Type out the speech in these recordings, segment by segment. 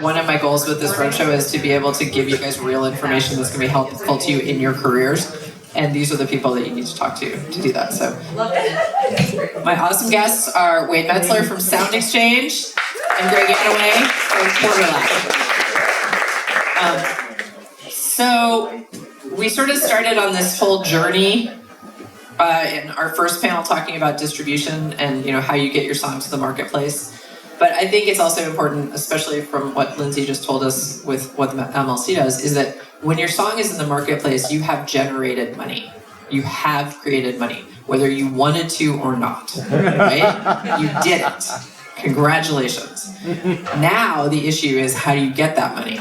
one of my goals with this roadshow is to be able to give you guys real information that's going to be helpful to you in your careers. And these are the people that you need to talk to do that. So, my awesome guests are Wade Metzler from Sound Exchange and Greg Gannaway from QuarterLab. So, we sort of started on this whole journey in our first panel talking about distribution and how you get your songs to the marketplace. But I think it's also important, especially from what Lindsey just told us with what the MLC does, is that when your song is in the marketplace, you have generated money. You have created money, whether you wanted to or not, right? You did it. Congratulations. Now the issue is, how do you get that money?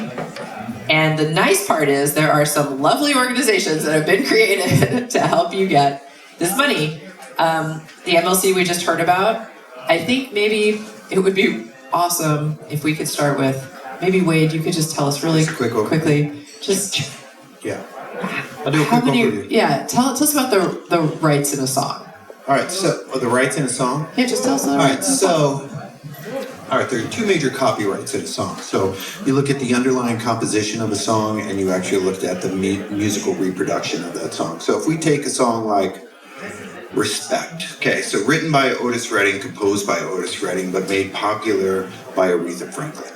And the nice part is there are some lovely organizations that have been created to help you get this money. The MLC we just heard about, I think maybe it would be awesome if we could start with, maybe Wade, you could just tell us really quickly, just I'll do a quick overview. Yeah, tell us about the rights in a song. All right, so the rights in a song? Yeah, just tell us about All right, there are two major copyrights in a song. So you look at the underlying composition of a song, and you actually looked at the musical reproduction of that song. So if we take a song like Respect. Okay, so written by Otis Redding, composed by Otis Redding, but made popular by Aretha Franklin.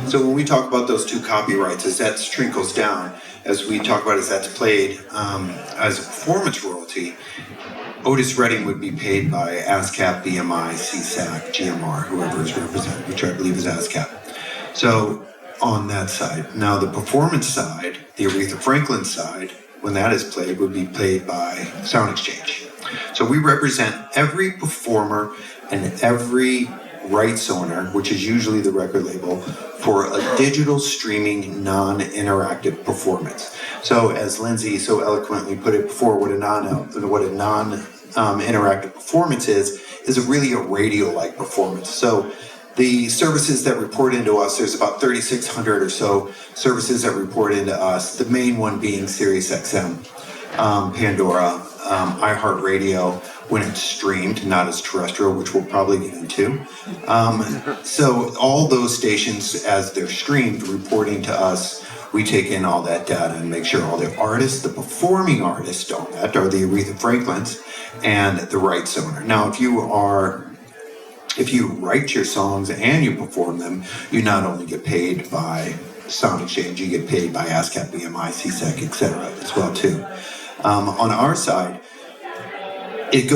So when we talk about those two copyrights, as that trickles down, as we talk about as that's played as a performance royalty, Otis Redding would be paid by ASCAP, BMI, CSAC, GMR, whoever is represented, which I believe is ASCAP. So on that side. Now the performance side, the Aretha Franklin side, when that is played, would be played by Sound Exchange. So we represent every performer and every rights owner, which is usually the record label, for a digital streaming non-interactive performance. So as Lindsey so eloquently put it before, what a non-interactive performance is really a radio-like performance. So the services that report into us, there's about 3,600 or so services that report into us, the main one being SiriusXM, Pandora, iHeartRadio, when it's streamed, not as terrestrial, which we'll probably get into. So all those stations, as they're streamed, reporting to us, we take in all that data and make sure all the artists, the performing artists on that are the Aretha Franklins and the rights owner. Now, if you write your songs and you perform them, you not only get paid by Sound Exchange, you get paid by ASCAP, BMI, CSAC, etc. as well too. On our side, it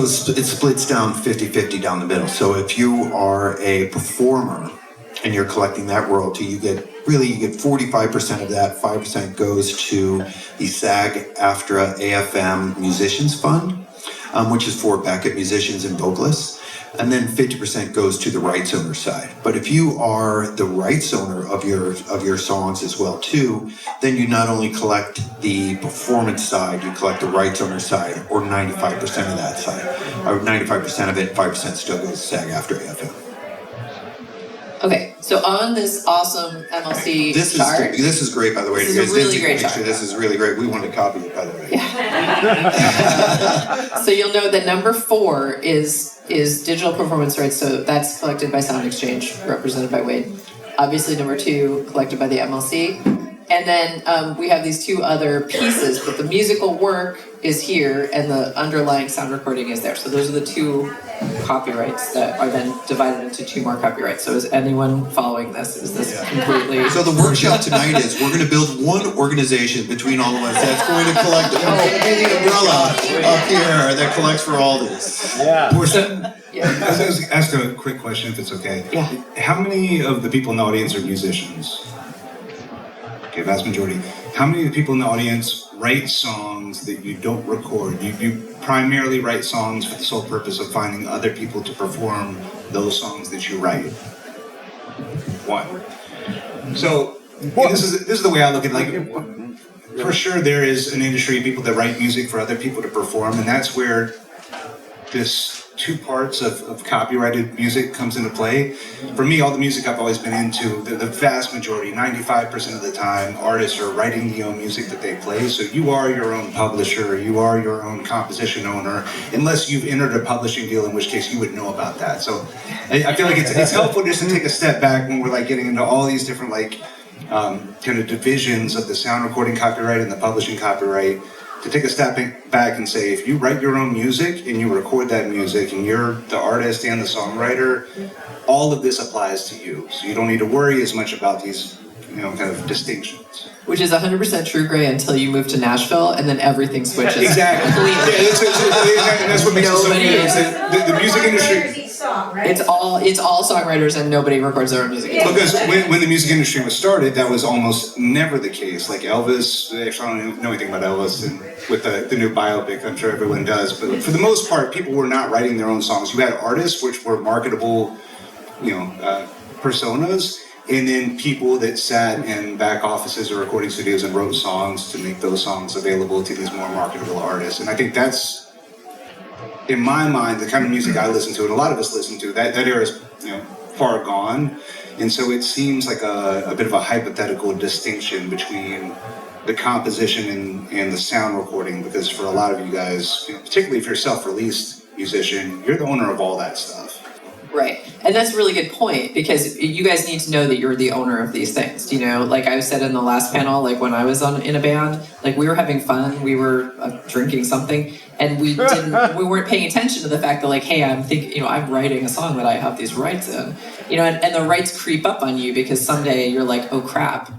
splits down 50-50 down the middle. So if you are a performer and you're collecting that royalty, you get 45% of that, 5% goes to the SAG-AFTRA AFM Musicians Fund, which is for backup musicians and vocalists. And then 50% goes to the rights owner side. But if you are the rights owner of your songs as well too, then you not only collect the performance side, you collect the rights owner side, or 95% of that side. Or 95% of it, 5% still goes to SAG-AFTRA AFM. Okay, so on this awesome MLC chart. This is great, by the way. This is a really great chart. This is really great. We want to copy it, by the way. Yeah. So you'll know that number 4 is digital performance rights. So that's collected by Sound Exchange, represented by Wade. Obviously, number 2 collected by the MLC. And then we have these 2 other pieces, but the musical work is here and the underlying sound recording is there. So those are the 2 copyrights that are then divided into 2 more copyrights. So is anyone following this? Is this completely... So the workshop tonight is we're going to build one organization between all of us that's going to collect the umbrella up here that collects for all this. Yeah. Portia, I was ask a quick question if it's okay. Yeah. How many of the people in the audience are musicians? Okay, vast majority. How many of the people in the audience write songs that you don't record? You primarily write songs for the sole purpose of finding other people to perform those songs that you write. 1. So this is the way I look at it. Like, for sure there is an industry of people that write music for other people to perform, and that's where this two parts of copyrighted music comes into play. For me, all the music I've always been into, the vast majority, 95% of the time, artists are writing the own music that they play. So you are your own publisher, you are your own composition owner, unless you've entered a publishing deal, in which case you would know about that. So I feel like it's helpful just to take a step back when we're like getting into all these different kind of divisions of the sound recording copyright and the publishing copyright, to take a step back and say, if you write your own music and you record that music and you're the artist and the songwriter, all of this applies to you. So you don't need to worry as much about these, kind of distinctions. Which is 100% true, Gray, until you move to Nashville, and then everything switches. Exactly. And that's what makes it so weird. The music industry. Right? It's all songwriters, and nobody records their own music. Because when the music industry was started, that was almost never the case. Like Elvis, actually I don't know anything about Elvis, and with the new biopic, I'm sure everyone does. But for the most part, people were not writing their own songs. You had artists, which were marketable, personas, and then people that sat in back offices or recording studios and wrote songs to make those songs available to these more marketable artists. And I think that's, in my mind, the kind of music I listen to, and a lot of us listen to, that era is far gone. And so it seems like a bit of a hypothetical distinction between the composition and the sound recording, because for a lot of you guys, particularly if you're a self-released musician, you're the owner of all that stuff. Right. And that's a really good point, because you guys need to know that you're the owner of these things. Like I said in the last panel, like when I was in a band, like we were having fun, we were drinking something, and we weren't paying attention to the fact that like, hey, I'm writing a song that I have these rights in, and the rights creep up on you because someday you're like, oh crap,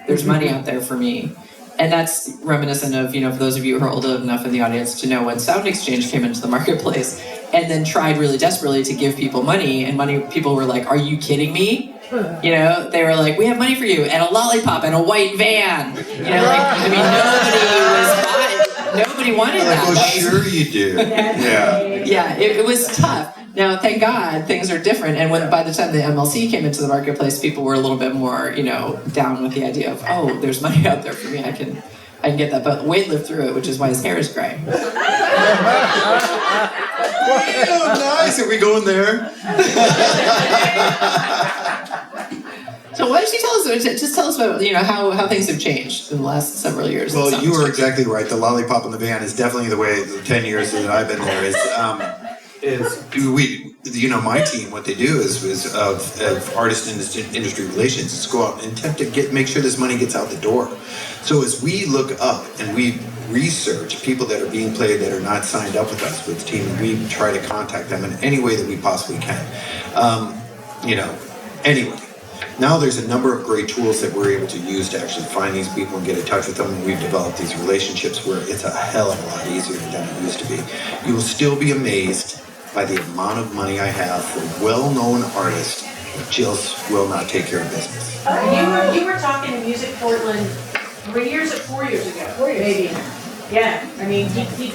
there's money out there for me. And that's reminiscent of, for those of you who are old enough in the audience to know when Sound Exchange came into the marketplace and then tried really desperately to give people money, and people were like, are you kidding me? They were like, we have money for you, and a lollipop and a white van. Nobody wanted that. Well, sure you do. Yeah, it was tough. Now, thank God, things are different. And by the time the MLC came into the marketplace, people were a little bit more, down with the idea of, oh, there's money out there for me. I can get that. But Wade lived through it, which is why his hair is gray. Oh, nice. Are we going there? So why don't you tell us about, how things have changed in the last several years? Well, you are exactly right. The lollipop in the van is definitely the way the 10 years that I've been there my team, what they do is of artist and industry relations, is go out and attempt to make sure this money gets out the door. So as we look up and we research people that are being played that are not signed up with us, with the team, and we try to contact them in any way that we possibly can. Anyway. Now there's a number of great tools that we're able to use to actually find these people and get in touch with them, and we've developed these relationships where it's a hell of a lot easier than it used to be. You will still be amazed by the amount of money I have for well-known artists that just will not take care of business. You were talking to Music Portland 4 years ago, maybe. Yeah, he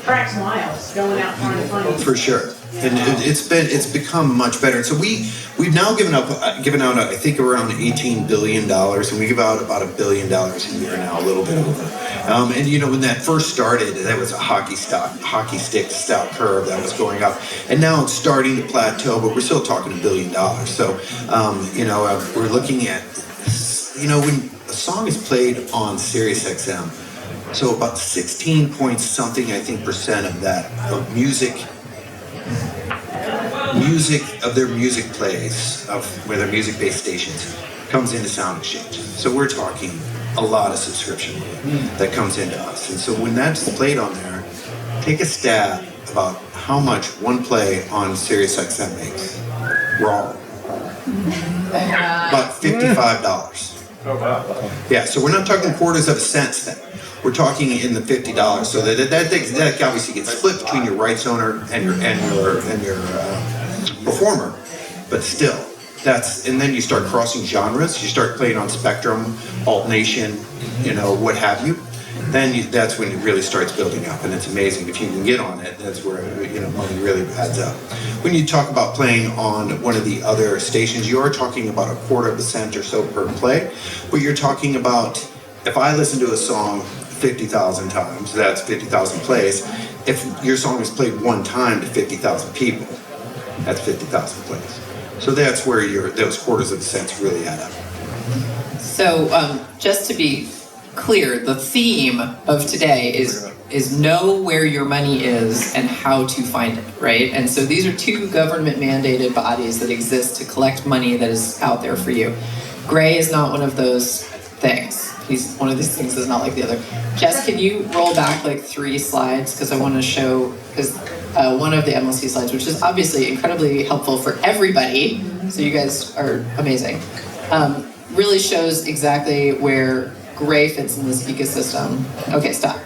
tracks miles going out trying to find For sure. And it's become much better. So we've now given out I think around $18 billion, and we give out about $1 billion a year now, a little bit over. When that first started, that was a hockey stick style curve that was going up, and now it's starting to plateau, but we're still talking $1 billion. So we're looking at when a song is played on SiriusXM, so about 16 point something, I think, percent of that of music of their music plays, of where their music-based stations, comes into Sound Exchange. So we're talking a lot of subscription that comes into us. And so when that's played on there, take a stab about how much one play on SiriusXM makes. Raw. About $55. Oh wow. Yeah, so we're not talking quarters of a cent then. We're talking in the $50. So that obviously gets split between your rights owner and your performer, but still, and then you start crossing genres. You start playing on Spectrum, Alt Nation, what have you. Then that's when it really starts building up, and it's amazing if you can get on it. That's where money really adds up. When you talk about playing on one of the other stations, you are talking about a quarter of a cent or so per play, but you're talking about, if I listen to a song 50,000 times, that's 50,000 plays. If your song is played one time to 50,000 people, that's 50,000 plays. So that's where those quarters of a cents really add up. So just to be clear, the theme of today is know where your money is and how to find it, right? And so these are two government mandated bodies that exist to collect money that is out there for you. Gray is not one of those things. He's one of these things that's not like the other. Jess, can you roll back like 3 slides? Because I want to show, because one of the MLC slides, which is obviously incredibly helpful for everybody, so you guys are amazing, really shows exactly where Gray fits in this ecosystem. Okay, stop.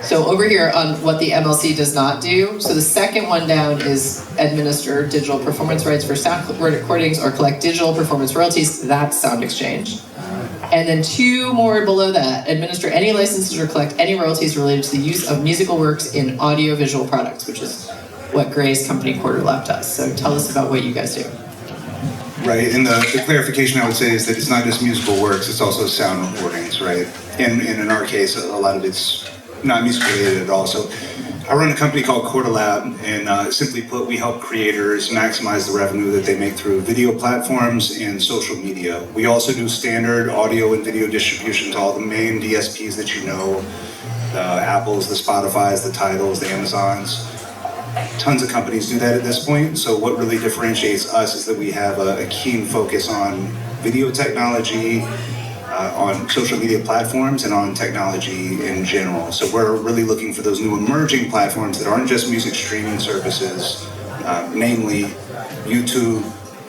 So over here on what the MLC does not do, so the second one down is administer digital performance rights for sound recordings or collect digital performance royalties. That's Sound Exchange. And then 2 more below that, administer any licenses or collect any royalties related to the use of musical works in audiovisual products, which is what Gray's company QuarterLab does. So tell us about what you guys do. Right, and the clarification I would say is that it's not just musical works, it's also sound recordings, right? And in our case, a lot of it's not music related at all. So I run a company called QuarterLab, and simply put, we help creators maximize the revenue that they make through video platforms and social media. We also do standard audio and video distribution to all the main DSPs that you know, the Apples, the Spotifys, the Tidals, the Amazons. Tons of companies do that at this point. So what really differentiates us is that we have a keen focus on video technology, on social media platforms, and on technology in general. So we're really looking for those new emerging platforms that aren't just music streaming services, namely YouTube,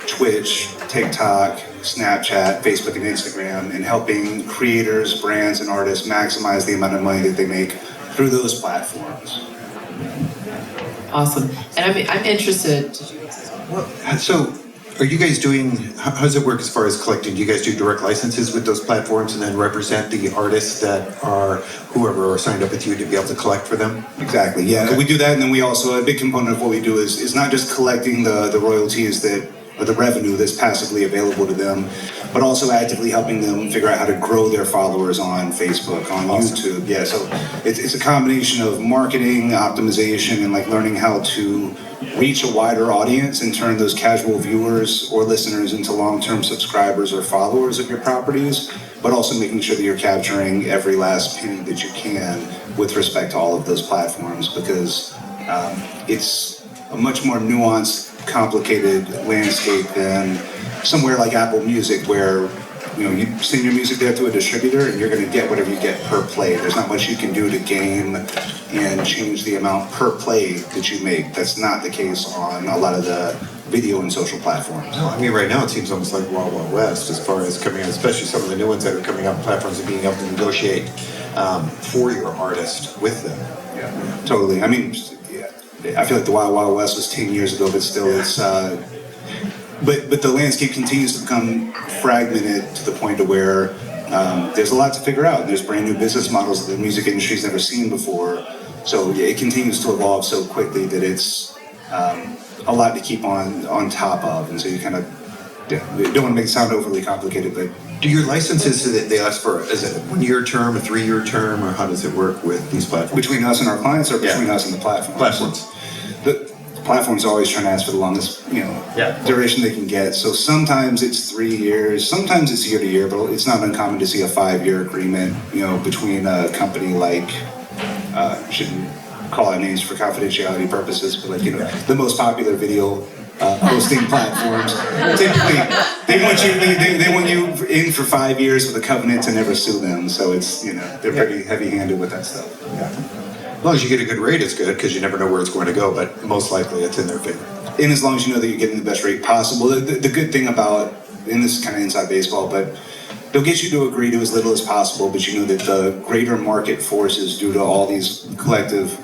Twitch, TikTok, Snapchat, Facebook, and Instagram, and helping creators, brands, and artists maximize the amount of money that they make through those platforms. Awesome. And I'm interested. So, are you guys doing, how does it work as far as collecting? Do you guys do direct licenses with those platforms and then represent the artists that are, whoever are signed up with you to be able to collect for them? Exactly, yeah. Okay. We do that, and then we also, a big component of what we do is not just collecting the royalties or the revenue that's passively available to them, but also actively helping them figure out how to grow their followers on Facebook, on YouTube. Yeah, so it's a combination of marketing, optimization, and like learning how to reach a wider audience and turn those casual viewers or listeners into long-term subscribers or followers of your properties, but also making sure that you're capturing every last penny that you can with respect to all of those platforms, because it's a much more nuanced, complicated landscape than somewhere like Apple Music, where you send your music there to a distributor and you're going to get whatever you get per play. There's not much you can do to game and change the amount per play that you make. That's not the case on a lot of the video and social platforms. No, I mean, right now it seems almost like Wild Wild West as far as coming out, especially some of the new ones that are coming out on platforms and being able to negotiate for your artist with them. Yeah, totally. I mean, I feel like the Wild Wild West was 10 years ago, but still it's, but the landscape continues to become fragmented to the point to where there's a lot to figure out. There's brand new business models that the music industry's never seen before. So yeah, it continues to evolve so quickly that it's a lot to keep on top of. And so you kind of, we don't want to make it sound overly complicated, but. Do your licenses that they ask for, is it a 1-year term, a 3-year term, or how does it work with these platforms? Between us and our clients, or between us and the platforms? Platforms. The platforms are always trying to ask for the longest, duration they can get. So sometimes it's 3 years, sometimes it's year to year, but it's not uncommon to see a 5-year agreement, between a company like, shouldn't call out names for confidentiality purposes, but the most popular video hosting platforms. Typically, they want you in for 5 years with a covenant to never sue them. So it's they're pretty heavy-handed with that stuff. Yeah. As long as you get a good rate, it's good, because you never know where it's going to go, but most likely it's in their favor. And as long as you know that you're getting the best rate possible. The good thing about, and this is kind of inside baseball, but they'll get you to agree to as little as possible, but you know that the greater market forces due to all these collective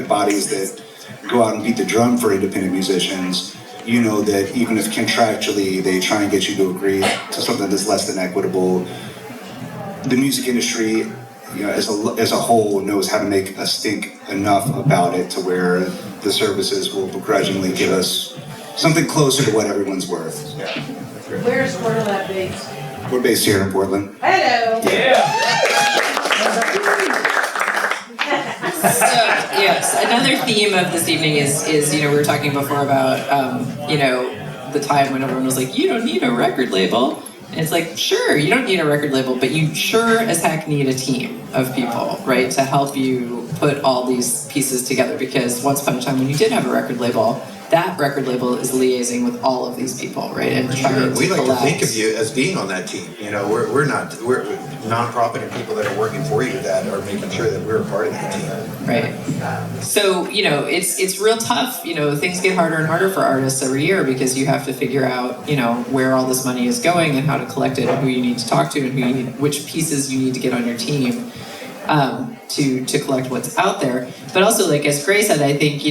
bodies that go out and beat the drum for independent musicians, that even if contractually they try and get you to agree to something that's less than equitable, the music industry, as a whole, knows how to make us think enough about it to where the services will begrudgingly give us something closer to what everyone's worth. Yeah. Where's QuarterLab based? We're based here in Portland. Hello. Yeah. So, yes, another theme of this evening is we were talking before about the time when everyone was like, you don't need a record label. And it's like, sure, you don't need a record label, but you sure as heck need a team of people, right, to help you put all these pieces together. Because once upon a time when you did have a record label, that record label is liaising with all of these people, right? And trying to We like to collect. think of you as being on that team. We're nonprofit and people that are working for you that are making sure that we're a part of that team. Right. So, it's real tough. Things get harder and harder for artists every year because you have to figure out, where all this money is going and how to collect it and who you need to talk to and which pieces you need to get on your team to collect what's out there. But also, like as Gray said, I think,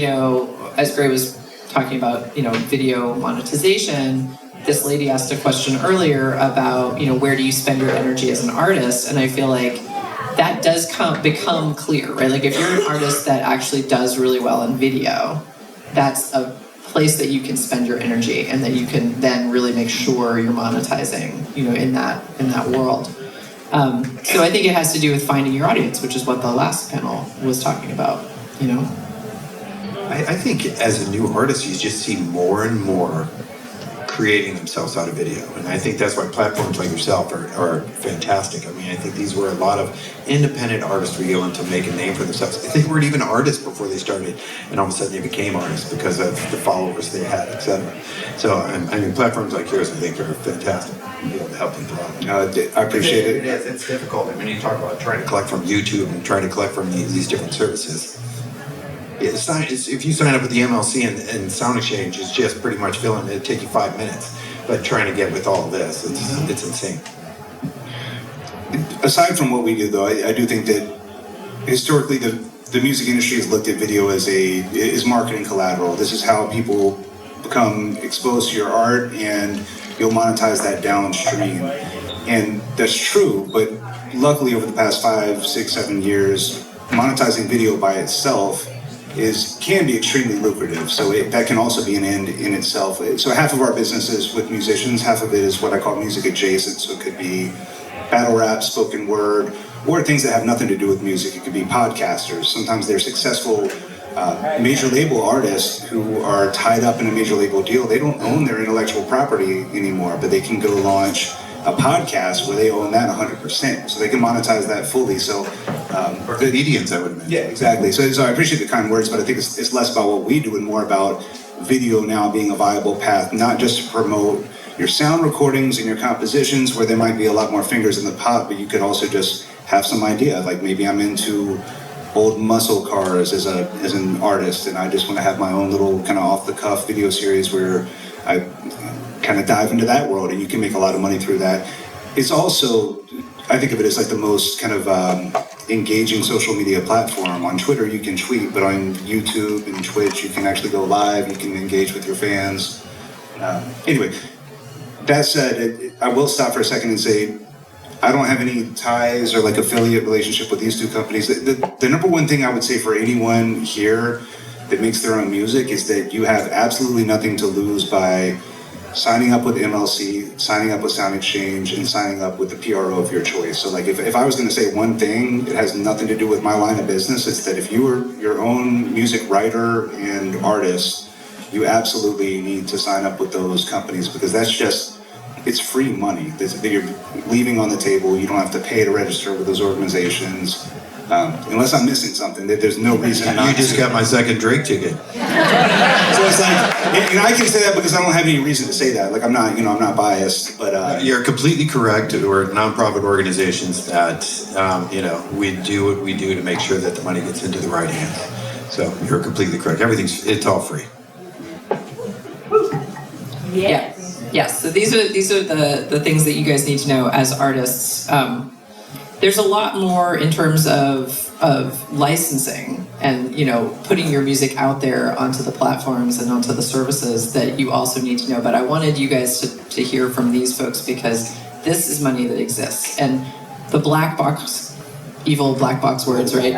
as Gray was talking about, video monetization, this lady asked a question earlier about, where do you spend your energy as an artist? And I feel like that does become clear, right? Like if you're an artist that actually does really well in video, that's a place that you can spend your energy and that you can then really make sure you're monetizing, in that world. So I think it has to do with finding your audience, which is what the last panel was talking about, I think as a new artist, you just see more and more creating themselves out of video. And I think that's why platforms like yourself are fantastic. I mean, I think these were a lot of independent artists were able to make a name for themselves. They weren't even artists before they started, and all of a sudden they became artists because of the followers they had, etc. So, I mean, platforms like yours, I think, are fantastic. To be able to help people out. I appreciate it. It is. It's difficult. I mean, you talk about trying to collect from YouTube and trying to collect from these different services. If you sign up with the MLC and Sound Exchange, it's just pretty much filling. It'll take you 5 minutes. But trying to get with all of this, it's insane. Aside from what we do, though, I do think that historically the music industry has looked at video as marketing collateral. This is how people become exposed to your art, and you'll monetize that downstream. And that's true, but luckily over the past 5, 6, 7 years, monetizing video by itself can be extremely lucrative. So that can also be an end in itself. So half of our business is with musicians, half of it is what I call music adjacent. So it could be battle rap, spoken word, or things that have nothing to do with music. It could be podcasters. Sometimes they're successful major label artists who are tied up in a major label deal. They don't own their intellectual property anymore, but they can go launch a podcast where they own that 100%. So they can monetize that fully. So Or comedians, I would imagine. yeah, exactly. So I appreciate the kind words, but I think it's less about what we do and more about video now being a viable path, not just to promote your sound recordings and your compositions where there might be a lot more fingers in the pot, but you could also just have some idea. Like maybe I'm into old muscle cars as an artist, and I just want to have my own little kind of off the cuff video series where I kind of dive into that world, and you can make a lot of money through that. It's also, I think of it as like the most kind of engaging social media platform. On Twitter you can tweet, but on YouTube and Twitch you can actually go live, you can engage with your fans. Anyway, that said, I will stop for a second and say I don't have any ties or like affiliate relationship with these two companies. The number one thing I would say for anyone here that makes their own music is that you have absolutely nothing to lose by signing up with MLC, signing up with Sound Exchange, and signing up with the PRO of your choice. So like if I was going to say one thing, it has nothing to do with my line of business. It's that if you are your own music writer and artist, you absolutely need to sign up with those companies, because that's just, it's free money that you're leaving on the table. You don't have to pay to register with those organizations. Unless I'm missing something, that there's no reason not You just to. got my second Drake ticket. So it's like, and I can say that because I don't have any reason to say that. Like I'm not biased, but You're completely correct. We're nonprofit organizations that, we do what we do to make sure that the money gets into the right hands. So you're completely correct. It's all free. Yes. So these are the things that you guys need to know as artists. There's a lot more in terms of licensing and putting your music out there onto the platforms and onto the services that you also need to know. But I wanted you guys to hear from these folks, because this is money that exists. And the black box, evil black box words, right?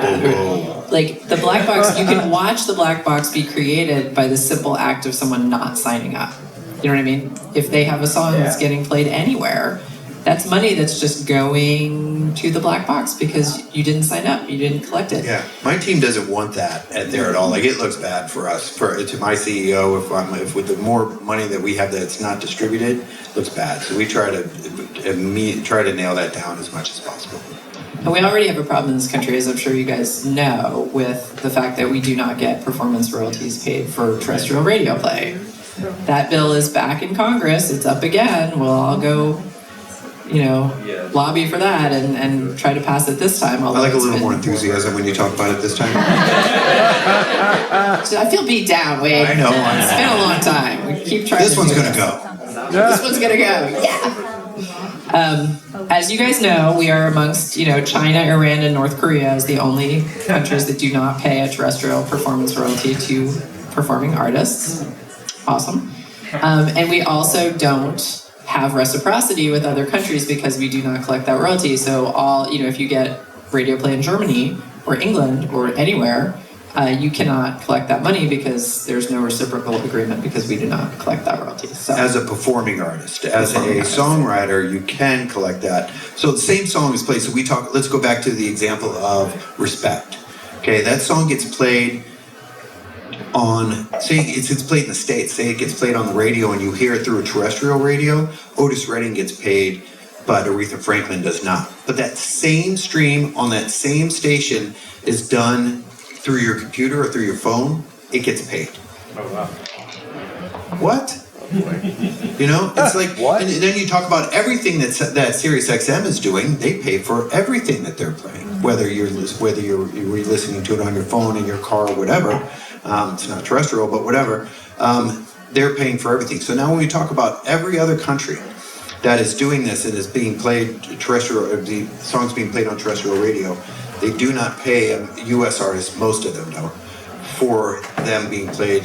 Like the black box, you can watch the black box be created by the simple act of someone not signing up. You know what I mean? If they have a song that's getting played anywhere, that's money that's just going to the black box because you didn't sign up, you didn't collect it. Yeah, my team doesn't want that there at all. Like, it looks bad for us. To my CEO, if with the more money that we have that's not distributed, it looks bad. So we try to nail that down as much as possible. And we already have a problem in this country, as I'm sure you guys know, with the fact that we do not get performance royalties paid for terrestrial radio play. That bill is back in Congress, it's up again, we'll all go, lobby for that and try to pass it this time. I like a little more enthusiasm when you talk about it this time. I feel beat down, Wade. I know. It's been a long time, we keep trying This to one's do gonna go. This one's gonna go, yeah. As you guys know, we are amongst, China, Iran, and North Korea as the only countries that do not pay a terrestrial performance royalty to performing artists. Awesome. And we also don't have reciprocity with other countries because we do not collect that royalty. So if you get radio play in Germany or England or anywhere, you cannot collect that money because there's no reciprocal agreement because we do not collect that royalty. So, as a performing artist, as a songwriter, you can collect that. So the same song is played. So let's go back to the example of Respect. Okay, that song gets played say it's played in the States. Say it gets played on the radio and you hear it through a terrestrial radio. Otis Redding gets paid, but Aretha Franklin does not. But that same stream on that same station is done through your computer or through your phone, it gets paid. Oh, wow. What? It's like, what? And then you talk about everything that SiriusXM is doing. They pay for everything that they're playing, whether you're listening to it on your phone, in your car, whatever. It's not terrestrial, but whatever. They're paying for everything. So now when we talk about every other country that is doing this and is being played terrestrial, the songs being played on terrestrial radio, they do not pay U.S. artists, most of them don't, for them being played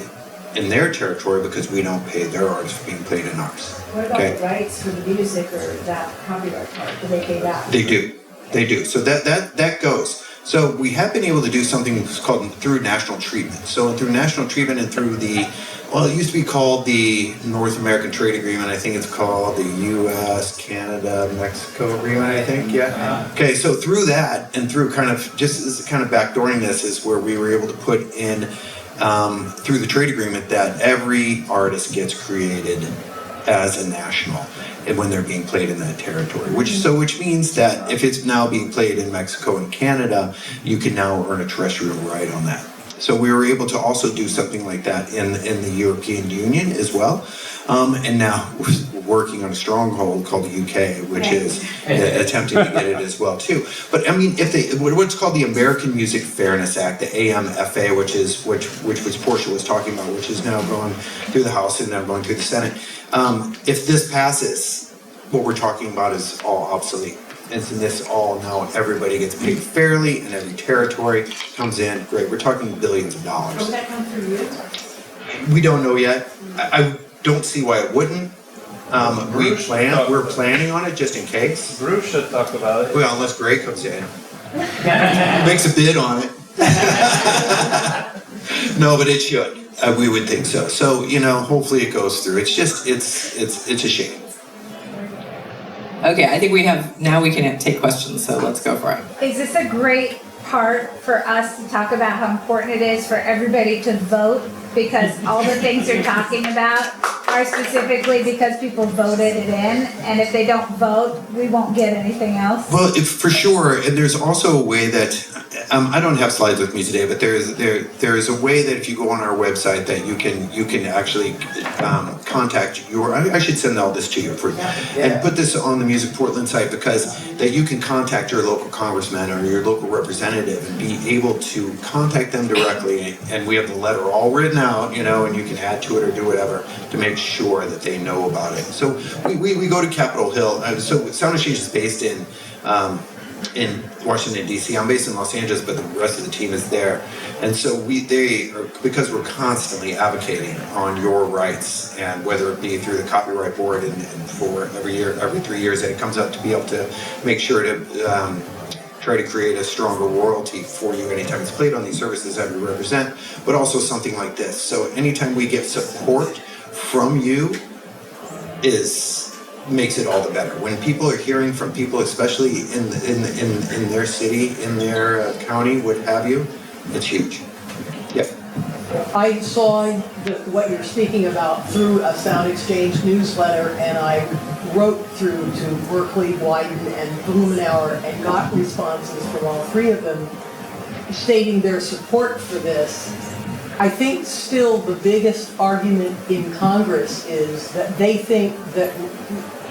in their territory because we don't pay their artists for being played in ours. What about the rights for the music or that copyright part? Do they pay that? They do. So that goes. So we have been able to do something called through national treatment. So through national treatment and through it used to be called the North American Trade Agreement. I think it's called the U.S., Canada, Mexico Agreement, I think, yeah. Okay, so through that and through kind of backdooring this is where we were able to put in, through the trade agreement, that every artist gets created as a national and when they're being played in that territory, which means that if it's now being played in Mexico and Canada, you can now earn a terrestrial right on that. So we were able to also do something like that in the European Union as well. And now we're working on a stronghold called the UK, which is attempting to get it as well too. But I mean, what's called the American Music Fairness Act, the AMFA, which was Portia was talking about, which is now going through the House and now going through the Senate. If this passes, what we're talking about is all obsolete. And in this all now everybody gets paid fairly and every territory comes in. Great, we're talking billions of dollars. Will that come through you? We don't know yet. I don't see why it wouldn't. We're planning on it just in case. Bruce should talk about it. Well, unless Gray comes in. Makes a bid on it. No, but it should. We would think so. So, hopefully it goes through. It's just, it's a shame. Okay, I think we can take questions, so let's go for it. Is this a great part for us to talk about how important it is for everybody to vote? Because all the things you're talking about are specifically because people voted it in, and if they don't vote, we won't get anything else. Well, for sure, and there's also a way that I don't have slides with me today, but there is a way that if you go on our website that you can actually contact I should send all this to you and put this on the Music Portland site, because that you can contact your local congressman or your local representative and be able to contact them directly, and we have the letter all written out, and you can add to it or do whatever to make sure that they know about it. So we go to Capitol Hill. So Sound Exchange is based in Washington, D.C. I'm based in Los Angeles, but the rest of the team is there. And so because we're constantly advocating on your rights, and whether it be through the Copyright Board and for every 3 years that it comes up, to be able to make sure to try to create a stronger royalty for you anytime it's played on these services that we represent, but also something like this. So anytime we get support from you is makes it all the better. When people are hearing from people, especially in their city, in their county, what have you, it's huge. Yep. I saw what you're speaking about through a Sound Exchange newsletter, and I wrote through to Berkeley, Wyden, and Blumenauer and got responses from all three of them stating their support for this. I think still the biggest argument in Congress is that they think that,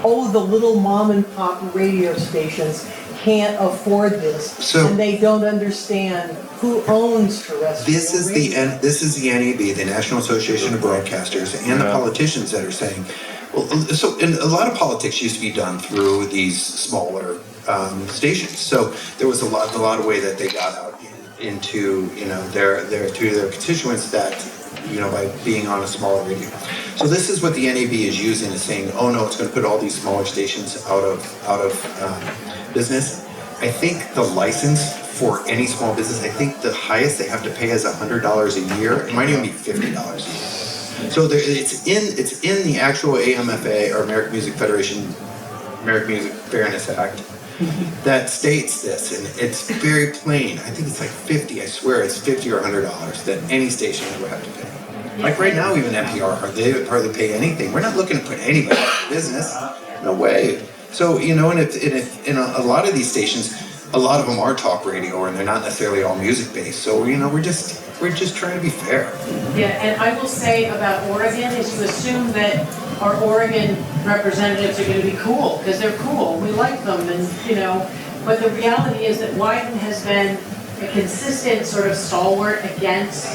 the little mom and pop radio stations can't afford this, and they don't understand who owns terrestrial This is radio. this is the NAB, the National Association of Broadcasters, and the politicians that are saying, well, so and a lot of politics used to be done through these smaller stations. So there was a lot of way that they got out into their constituents that by being on a smaller radio. So this is what the NAB is using, is saying, oh no, it's going to put all these smaller stations out of business. I think the license for any small business, I think the highest they have to pay is $100 a year. It might even be $50 a year. So it's in the actual AMFA, or American Music Federation, American Music Fairness Act, that states this, and it's very plain. I think it's like 50. I swear it's $50 or $100 that any station would have to pay. Like right now, even NPR hardly pay anything. We're not looking to put anybody out of business. No way. So and if in a lot of these stations, a lot of them are talk radio, and they're not necessarily all music based. So we're just trying to be fair. Yeah, and I will say about Oregon is to assume that our Oregon representatives are going to be cool, because they're cool. We like them, and but the reality is that Wyden has been a consistent sort of stalwart against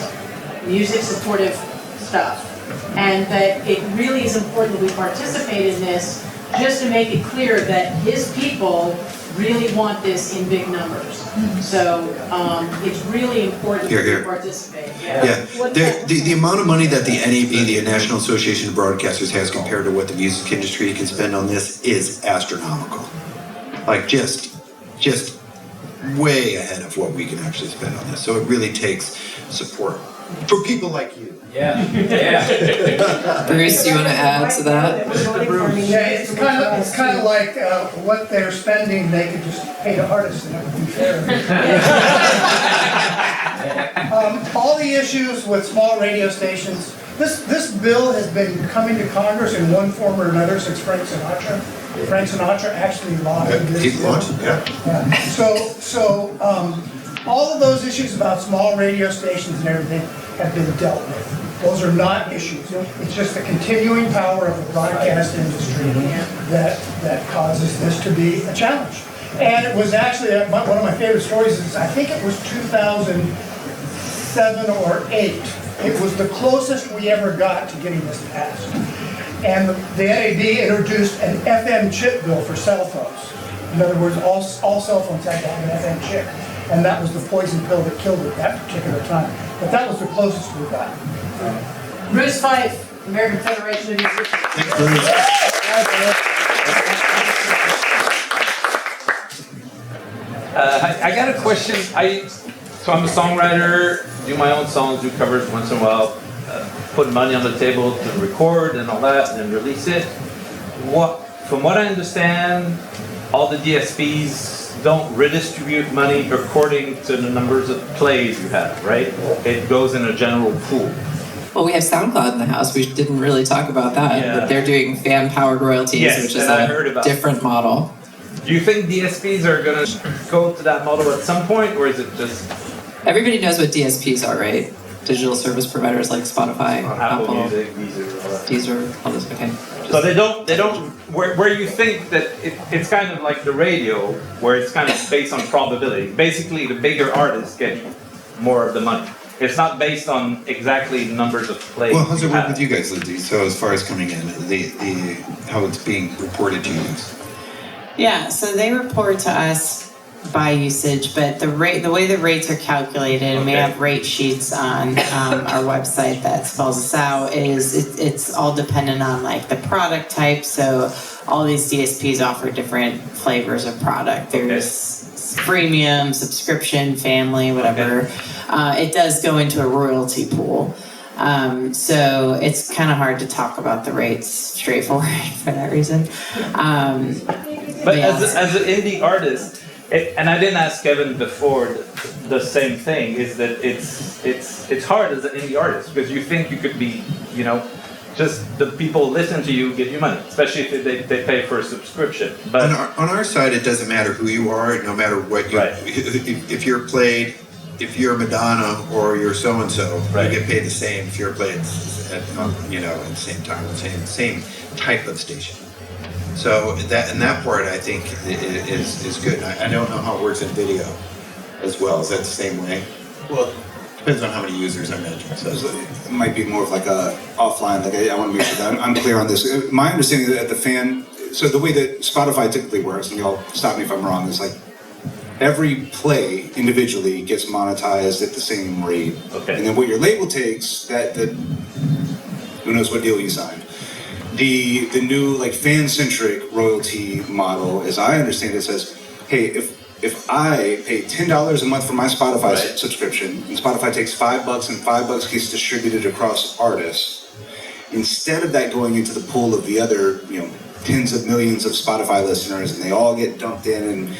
music supportive stuff, and that it really is important that we participate in this, just to make it clear that his people really want this in big numbers. So it's really important that we participate. Yeah. The amount of money that the NAB, the National Association of Broadcasters, has compared to what the music industry can spend on this is astronomical. Like just way ahead of what we can actually spend on this. So it really takes support for people like you. Yeah. Bruce, you want to add to that? Yeah, it's kind of like what they're spending, they could just pay the artists, and it would be fair. All the issues with small radio stations, this bill has been coming to Congress in one form or another since Frank Sinatra. Frank Sinatra actually lobbied this He bill. launched, yeah. So all of those issues about small radio stations and everything have been dealt with. Those are not issues. It's just the continuing power of the broadcast industry that causes this to be a challenge. And it was actually, one of my favorite stories is, I think it was 2007 or 8. It was the closest we ever got to getting this passed. And the NAB introduced an FM chip bill for cell phones. In other words, all cell phones had to have an FM chip. And that was the poison pill that killed it at that particular time. But that was the closest we got. Bruce Fife, American Federation of Musicians. Thanks, Bruce. I got a question. So I'm a songwriter, do my own songs, do covers once in a while, put money on the table to record and all that, and then release it. From what I understand, all the DSPs don't redistribute money according to the numbers of plays you have, right? It goes in a general pool. Well, we have SoundCloud in the house. We didn't really talk about that, but they're doing fan-powered royalties, which is a different model. Do you think DSPs are going to go to that model at some point, or is it just... Everybody knows what DSPs are, right? Digital service providers like Spotify, Apple Music, Deezer, all this. Okay. So they don't. Where you think that it's kind of like the radio, where it's kind of based on probability. Basically, the bigger artists get more of the money. It's not based on exactly numbers of plays. Well, how's it work with you guys, Lindsey? So as far as coming in, how it's being reported to you guys? Yeah, so they report to us by usage, but the way the rates are calculated, and we have rate sheets on our website that spells this out, is it's all dependent on like the product type. So all these DSPs offer different flavors of product. There's freemium, subscription, family, whatever. It does go into a royalty pool. So it's kind of hard to talk about the rates straightforward for that reason. But Yeah. as an indie artist, and I didn't ask Kevin before the same thing, is that it's hard as an indie artist because you think you could be, just the people listen to you give you money, especially if they pay for a subscription. But On our side, it doesn't matter who you are, no matter what you, Right. if you're played, if you're Madonna or you're so-and-so, Right. you get paid the same if you're played at, at the same time, same type of station. So that part, I think, is good. I don't know how it works in video as well. Is that the same way? Well, Depends on how many users I mentioned. So. it might be more of like a offline, like I want to make sure that I'm clear on this. My understanding that so the way that Spotify typically works, and y'all stop me if I'm wrong, is like every play individually gets monetized at the same rate. Okay. And then what your label takes, who knows what deal you signed. The new like fan-centric royalty model, as I understand it, says, hey, if I pay $10 a month for my Spotify Right. subscription, and Spotify takes $5 and $5 gets distributed across artists, instead of that going into the pool of the other, tens of millions of Spotify listeners, and they all get dumped in, and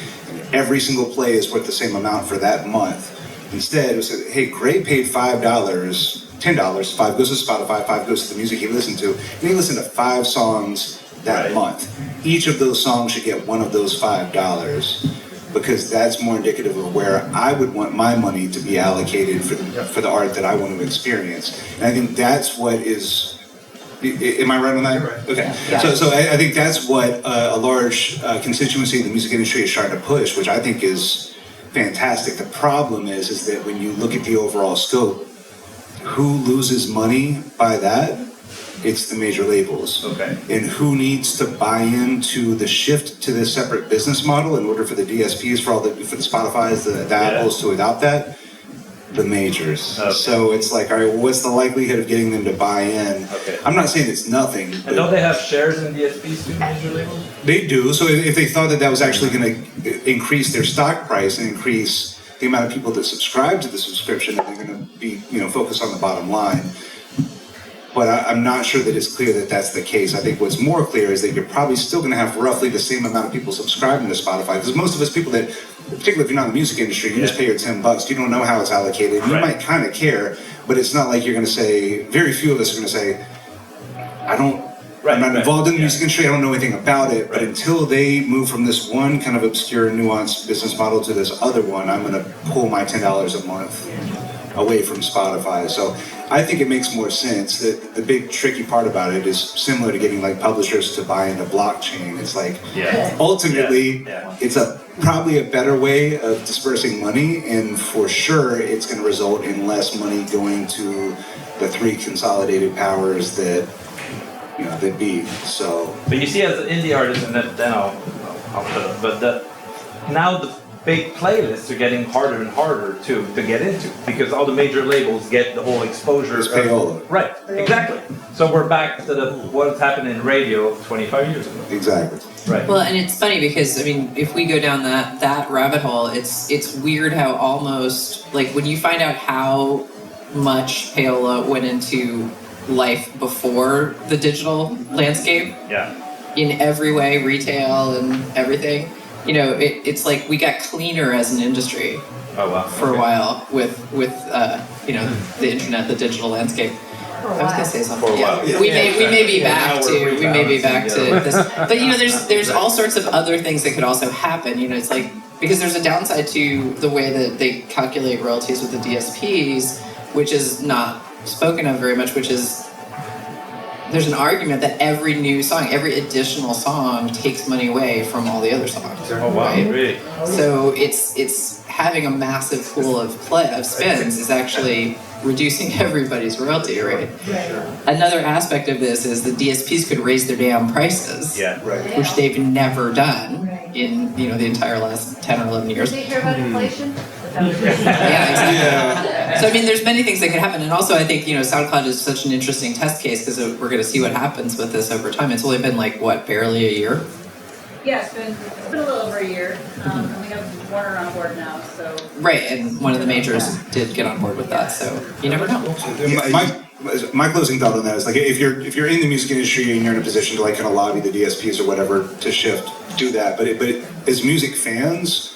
every single play is worth the same amount for that month. Instead, it said, hey, Gray paid $5, $10, 5 goes to Spotify, 5 goes to the music he listened to, and he listened to 5 songs that Right. month. Each of those songs should get one of those $5 because that's more indicative of where I would want my money to be allocated for the art that I want to experience. And I think that's what is. Am I right on that? Right. Okay. Yeah. So I think that's what a large constituency of the music industry is trying to push, which I think is fantastic. The problem is that when you look at the overall scope, who loses money by that? It's the major labels. Okay. And who needs to buy into the shift to this separate business model in order for the DSPs, for the Spotify's, the Apples to adopt that? The majors. Okay. So it's like, all right, well, what's the likelihood of getting them to buy in? Okay. I'm not saying it's nothing. And But don't they have shares in DSPs too, major labels? they do. So if they thought that was actually going to increase their stock price and increase the amount of people that subscribe to the subscription, then they're going to be, focused on the bottom line. But I'm not sure that it's clear that that's the case. I think what's more clear is that you're probably still going to have roughly the same amount of people subscribing to Spotify. Because most of us people that, particularly if you're not in the music industry, you just pay your $10. You don't know how it's allocated. You Right. might kind of care, but it's not like you're going to say, very few of us are going to say, I'm not involved in the music industry, I don't know anything about it, but Right. until they move from this one kind of obscure, nuanced business model to this other one, I'm gonna pull my $10 a month away from Spotify. So I think it makes more sense. That the big tricky part about it is similar to getting like publishers to buy into blockchain. It's like, ultimately, Yeah. it's probably a better way of dispersing money, and for sure, it's gonna result in less money going to the 3 consolidated powers that be. So But you see, as an indie artist, and then I'll shut up. But now the big playlists are getting harder and harder to get into because all the major labels get the whole exposure. It's payola. Right, exactly. So we're back to what happened in radio 25 years ago. exactly. Right. Well, and it's funny because if we go down that rabbit hole, it's weird how almost like when you find out how much payola went into life before the digital landscape Yeah. in every way, retail and everything. It's like we got cleaner as an industry Oh wow. for a while with the internet, the digital landscape. I was gonna say something. For a while. Yeah. We may be Yeah, back now to we're this, but there's all sorts of other things that could also happen. It's like because there's a downside to the way that they calculate royalties with the DSPs, which is not spoken of very much, which is there's an argument that every new song, every additional song takes money away from all the other songs. Oh wow. Right? Really? So it's having a massive pool of spins is actually reducing everybody's royalty rate. Another aspect of this is the DSPs could raise their damn prices, Yeah. Right. which they've never done in the entire last 10 or 11 years. Did you hear about inflation? Yeah, exactly. So there's many things that could happen, and also I think SoundCloud is such an interesting test case because we're going to see what happens with this over time. It's only been barely a year. Yeah, it's been a little over a year, and we have Warner on board now, so. Right, and one of the majors did get on board with that, so you never know. my closing thought on that is like if you're in the music industry and you're in a position to like kind of lobby the DSPs or whatever to shift, do that. But as music fans,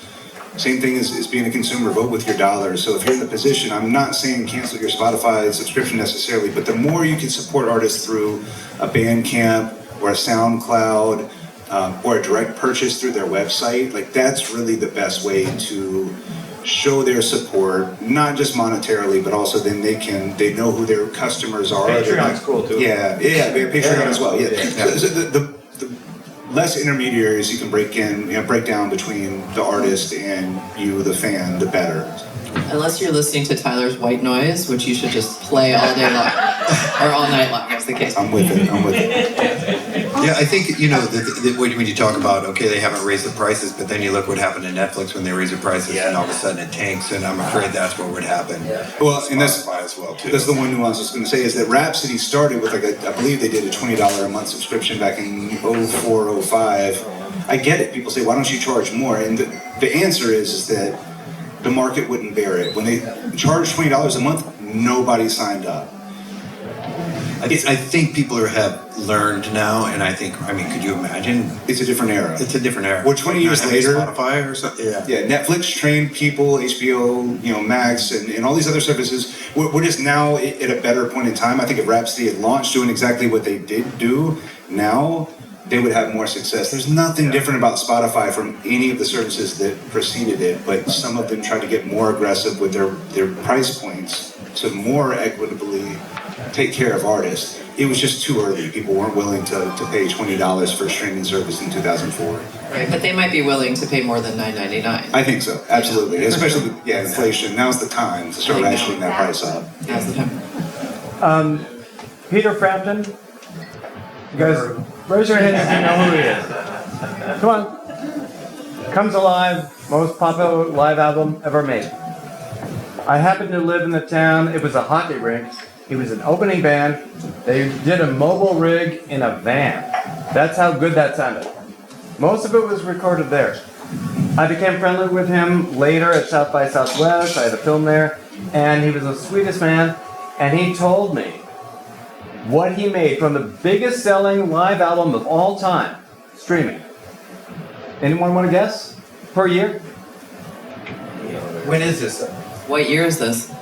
same thing as being a consumer, vote with your dollars. So if you're in the position, I'm not saying cancel your Spotify subscription necessarily, but the more you can support artists through a Bandcamp or a SoundCloud or a direct purchase through their website, like that's really the best way to show their support, not just monetarily, but also then they know who their customers are. Patreon's cool too. Yeah, Patreon as well. Yeah. So the less intermediaries you can break down between the artist and you, the fan, the better. Unless you're listening to Tyler's White Noise, which you should just play all day long, or all night long, as the case. I'm with it. Yeah, I think, when you talk about, okay, they haven't raised the prices, but then you look what happened to Netflix when they raised the prices and all of a sudden it tanks, and I'm afraid that's what would happen. Well, and that's as well, too. That's the one nuance I was going to say is that Rhapsody started with I believe they did a $20 a month subscription back in 04, 05. I get it. People say, why don't you charge more? And the answer is that the market wouldn't bear it. When they charged $20 a month, nobody signed up. I think people have learned now, and could you imagine? It's a different era. It's a different era. Well, 20 years later, Spotify or something. Yeah, Netflix trained people, HBO, Max, and all these other services. We're just now at a better point in time. I think if Rhapsody had launched doing exactly what they did do now, they would have more success. There's nothing different about Spotify from any of the services that preceded it, but some of them tried to get more aggressive with their price points to more equitably take care of artists. It was just too early. People weren't willing to pay $20 for a streaming service in 2004. Right, but they might be willing to pay more than $9.99. I think so, absolutely. Especially with inflation. Now's the time to start ratcheting that price up. Now's the time. Peter Frampton, you guys raise your hand if you know who he is. Come on. Comes Alive, most popular live album ever made. I happened to live in the town. It was a hockey rink. He was an opening band. They did a mobile rig in a van. That's how good that sounded. Most of it was recorded there. I became friendly with him later at South by Southwest. I had a film there, and he was the sweetest man. And he told me what he made from the biggest selling live album of all time, streaming. Anyone want to guess? Per year? When is this? What year is this?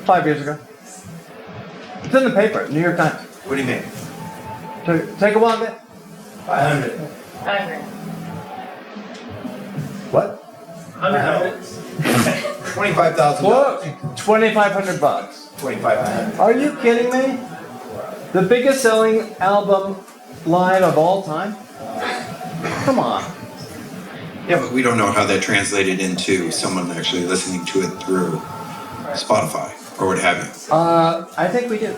5 years ago. It's in the paper, New York Times. What do you mean? Take a walk. 500. 500. What? 100. 25,000. Whoa, $2,500. 2,500. Are you kidding me? The biggest selling album live of all time? Come on. Yeah, but we don't know how that translated into someone actually listening to it through Spotify or what have you. I think we do.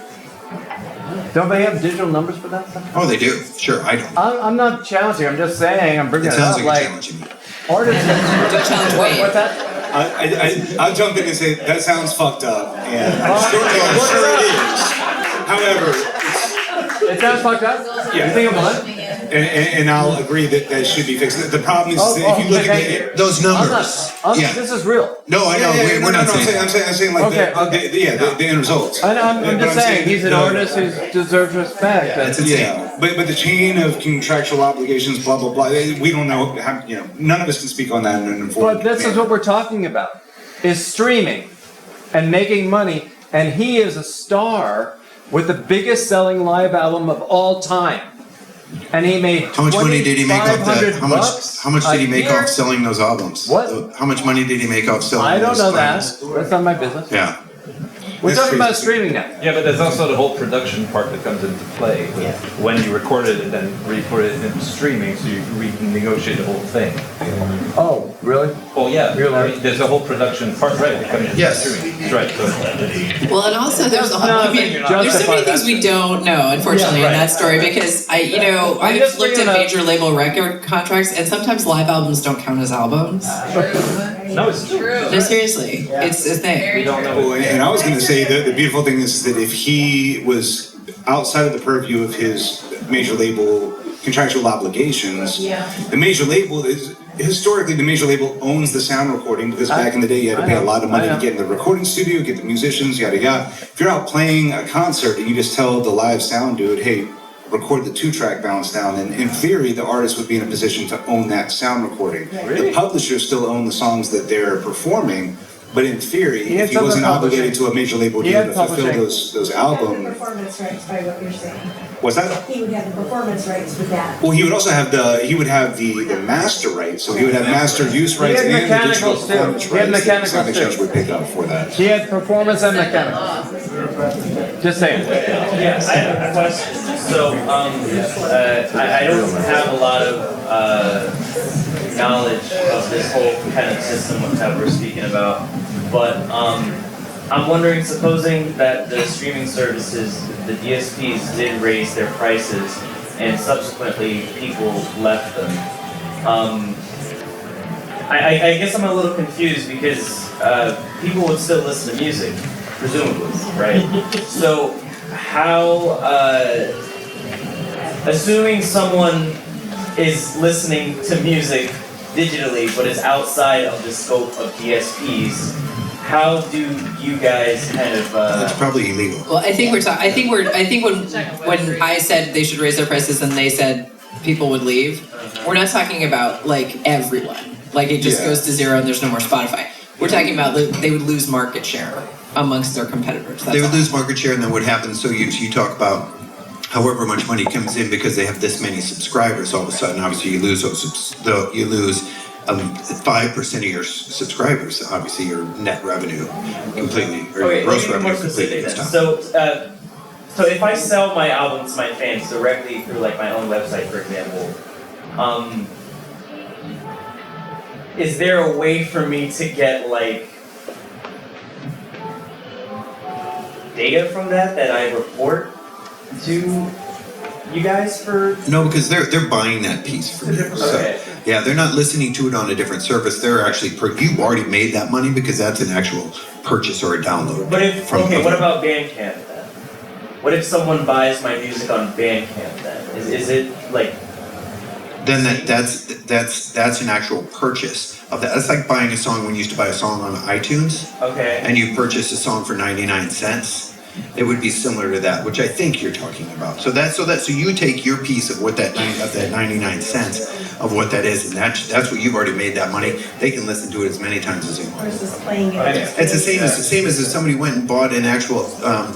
Don't they have digital numbers for that stuff? Oh, they do. Sure, I don't. I'm not challenging. I'm just saying. I'm bringing It it sounds up. like you're challenging me. Artists. Don't challenge Wade. What's that? I'll jump in and say that sounds fucked up, and I'm sure it is. However, It sounds fucked up. Yeah. You think it was? and I'll agree that should be fixed. The problem is that if you look at those I'm numbers. not. Yeah. This is real. No, I know. We're not saying I'm saying like the end results. I'm just saying he's an artist who deserves respect. That's insane. But the chain of contractual obligations, blah blah blah. We don't know. None of us can speak on that in an informed But this is what we're talking about: is streaming and making money. And he is a star with the biggest selling live album of all time. And he made How much money did he make off that? How much did he make a off selling those albums? What? How much money did he make off selling? I don't those know that. albums? That's not my business. Yeah. We're talking about streaming now. Yeah, but there's also the whole production part that comes into play. When you record it and then re-put it into streaming, so you renegotiate the whole thing. Oh, really? Well, yeah, I mean, there's a whole production part, right, that comes into Yes. streaming. Right, so. Well, and also there's No, I think you're not there's so many things we don't know, unfortunately, Yeah, in right. that story, because I'm I've just looked at bringing up- major label record contracts, and sometimes live albums don't count as albums. No, it's true. No, seriously, it's a thing. We don't know. Well, and I was going to say that the beautiful thing is that if he was outside of the purview of his major label contractual obligations. Yeah. The major label is, historically, the major label owns the sound recording because back in the day you had to pay a lot of money to get in the recording studio, get the musicians, yada yada. If you're out playing a concert and you just tell the live sound dude, hey, record the 2-track balance down, and in theory the artist would be in a position to own that sound recording. Really? The publishers still own the songs that they're performing, but in theory, He had if he some wasn't publishing. obligated to a major label He deal had to fulfill publishing. those albums, Performance rights by what you're saying. what's that? He would have the performance rights with that. Well, he would also have the master rights, so he would have master use rights had and the digital mechanicals too. performance He had rights that the Sound mechanicals too. Exchange would pick up for that. He had performance and mechanical. Just saying. Yes, I have a question. So, I don't have a lot of knowledge of this whole kind of system that we're speaking about, but I'm wondering, supposing that the streaming services, the DSPs did raise their prices and subsequently people left them. I guess I'm a little confused because people would still listen to music, presumably, right? So how, assuming someone is listening to music digitally but is outside of the scope of DSPs, how do you guys kind of That's probably illegal. Well, I think when I said they should raise their prices and they said people would leave, we're not talking about like everyone. Like it just goes to zero and there's no more Spotify. We're talking about they would lose market share amongst their competitors. That's They would all. lose market share, and then what happens, so you talk about however much money comes in because they have this many subscribers, all of a sudden, obviously you lose those, you lose 5% of your subscribers, obviously your net revenue completely, or your gross revenue completely goes down. So if I sell my album to my fans directly through like my own website, for example, is there a way for me to get like data from that I report to you guys for? No, because they're buying that piece from you. So, Okay. yeah, they're not listening to it on a different service. They're actually you've already made that money because that's an actual purchase or a download. But if what about Bandcamp then? What if someone buys my music on Bandcamp then? Is it like? Then that's an actual purchase of that. That's like buying a song when you used to buy a song on iTunes. Okay. And you purchase a song for 99 cents. It would be similar to that, which I think you're talking about. So you take your piece of what that 99 cents of what that is, and that's what you've already made that money. They can listen to it as many times as they want. Versus playing it. It's the same as if somebody went and bought an actual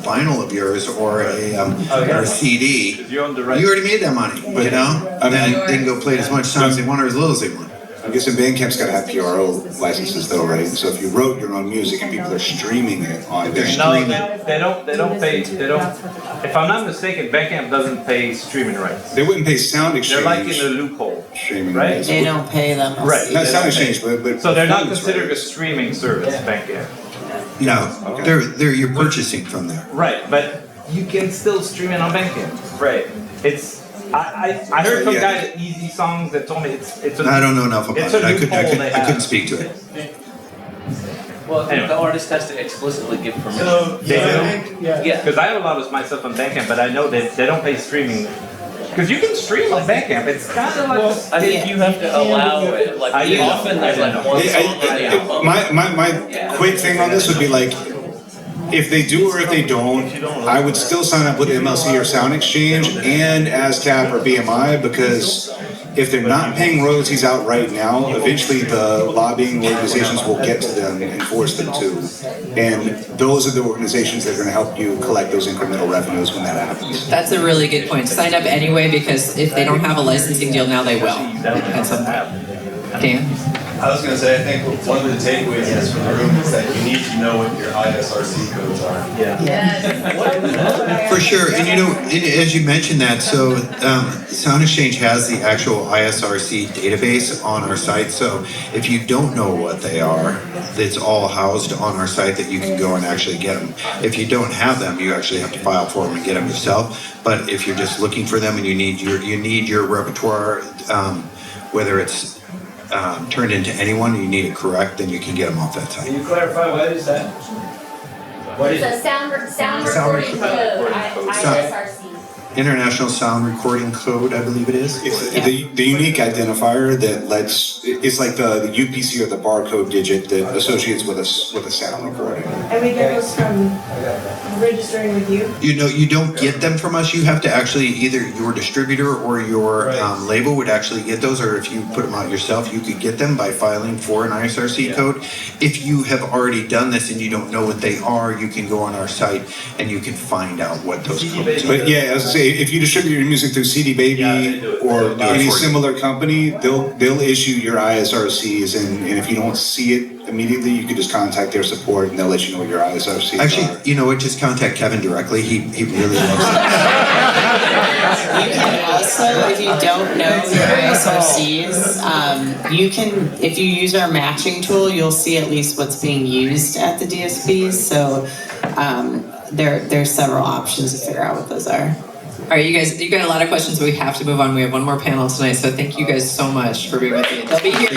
vinyl of yours or a CD. You own the right. You already made that money, you know. And then they can go play it as much time as they want or as little as they want. I'm guessing Bandcamp's got to have PRO licenses though, right? So if you wrote your own music and people are streaming it on their No, they don't pay. If I'm not mistaken, Bandcamp doesn't pay streaming rights. They wouldn't pay Sound Exchange. They're like in a loophole, streaming right? rights. They don't pay them. Right. Not Sound Exchange, but So they're not performance considered a rights. streaming service, Bandcamp. No, you're purchasing from there. Right, but you can still stream it on Bandcamp. Right. I heard from guys at Easy Songs that told me it's I don't know enough about it's it. a I loophole couldn't speak to it. Well, Anyway. the artist has to explicitly give permission. They do? Yeah. Because I have a lot of my stuff on Bandcamp, but I know that they don't pay streaming. Because you can stream on Bandcamp. It's kind of like. I think you have to allow it. Like often there's like one song on the album. My quick thing on this would be like, if they do or if they don't, I would still sign up with MLC or Sound Exchange and ASCAP or BMI, because if they're not paying royalties out right now, eventually the lobbying organizations will get to them and force them to. And those are the organizations that are going to help you collect those incremental revenues when that happens. That's a really good point. Sign up anyway, because if they don't have a licensing deal now, they will at some point. Dan? I was going to say, I think one of the takeaways is from the room is that you need to know what your ISRC codes are. Yeah. For sure, and as you mentioned that, so Sound Exchange has the actual ISRC database on our site. So if you don't know what they are, it's all housed on our site that you can go and actually get them. If you don't have them, you actually have to file for them and get them yourself. But if you're just looking for them and you need your repertoire, whether it's turned into anyone, you need it correct, then you can get them off that site. Can you clarify what is that? What is It's a sound recording code, ISRC. International Sound Recording Code, I believe it is. It's the unique identifier that lets, it's like the UPC or the barcode digit that associates with a sound recording. And we get those from registering with you? You don't get them from us. You have to actually, either your distributor or your label would actually get those, or if you put them out yourself, you could get them by filing for an ISRC code. If you have already done this and you don't know what they are, you can go on our site and you can find out what those codes are. But yeah, as I say, if you distribute your music through CD Baby or any similar company, they'll issue your ISRCs, and if you don't see it immediately, you can just contact their support and they'll let you know what your ISRCs are. Actually, you know what? Just contact Kevin directly. He really loves it. You can also, if you don't know your ISRCs, you can, if you use our matching tool, you'll see at least what's being used at the DSPs. So there's several options to figure out what those are. All right, you guys, you got a lot of questions, but we have to move on. We have one more panel tonight, so thank you guys so much for being with me. They'll be here.